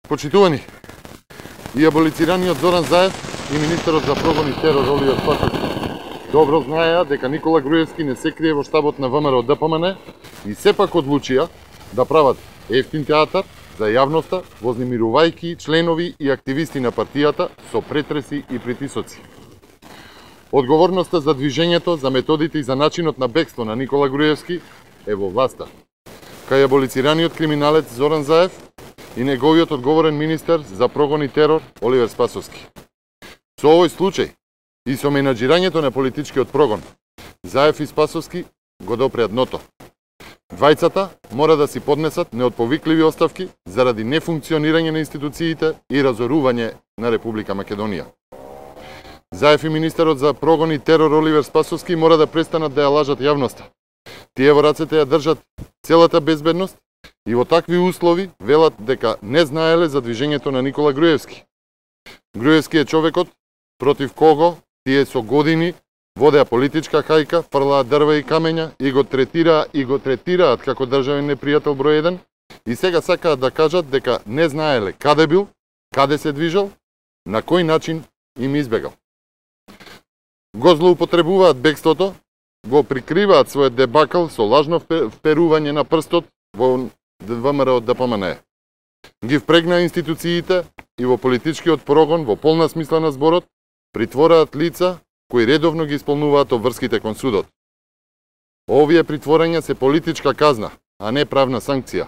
Почитувани, и аболицираниот Зоран Заев и министерот за прогон и терор Оливер Спасовски добро знаеа дека Никола Груевски не се крие во штабот на ВМРО ДПМН и сепак одлучија да прават ефтин театар за јавноста, вознемирувајќи членови и активисти на партијата со претреси и притисоци. Одговорноста за движењето, за методите и за начинот на бегство на Никола Груевски е во власта. Кај аболицираниот криминалец Зоран Заев и неговиот одговорен министер за прогон и терор Оливер Спасовски. Со овој случај и со менаџирањето на политичкиот прогон, Заев и Спасовски го допреа дното. Двајцата мора да си поднесат неотповикливи оставки заради нефункционирање на институциите и разорување на Република Македонија. Заев и министерот за прогон и терор Оливер Спасовски мора да престанат да ја лажат јавноста. Тие во рацете ја држат целата безбедност и во такви услови велат дека не знаеле за движењето на Никола Груевски. Груевски е човекот против кого тие со години водеа политичка хајка, фрлаат дрва и камења и го третираат како државен непријател број 1 и сега сакаат да кажат дека не знаеле каде бил, каде се движел, на кој начин им избегал. Го злоупотребуваат бегството, го прикриваат својот дебакл со лажно вперување на прстот во ВМРО ДПМН. Ги впрегна институциите и во политичкиот прогон во полна смисла на зборот притвораат лица кои редовно ги исполнуваат обврските кон судот. Овие притворања се политичка казна, а не правна санкција.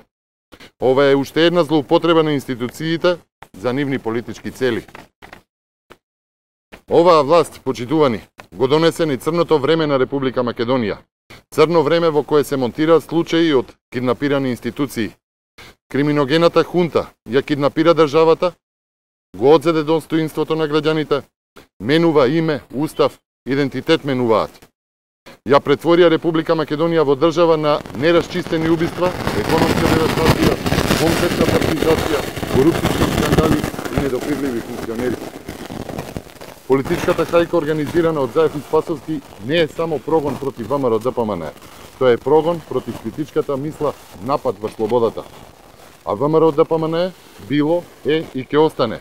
Ова е уште една злоупотреба на институциите за нивни политички цели. Оваа власт, почитувани, го донесе ни црното време на Република Македонија. Црно време во кое се монтираат случаи од киднапирани институции. Криминогената хунта ја киднапира државата, го одзеде достоинството на граѓаните, менува име, устав, идентитет менуваат. Ја претворија Република Македонија во држава на нерасчистени убиства, економска девастација, конкретна партизација, корупцијски скандали и недопирливи функционери. Политичката хајка организирана од Заев и Спасовски не е само прогон против ВМРО ДПМН, тоа е прогон против критичката мисла, напад во слободата. А ВМРО ДПМН било, е и ќе остане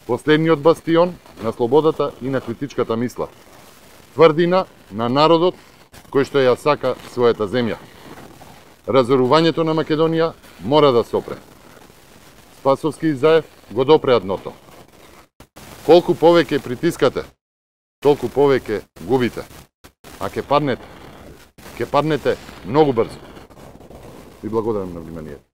последниот бастион на слободата и на критичката мисла. Тврдина на народот кој што ја сака својата земја. Разорувањето на Македонија мора да се опре. Спасовски и Заев го допреа дното. Колку повеќе притискате, толку повеќе губите. А ќе паднете многу брзо. Ви благодарам на вниманието.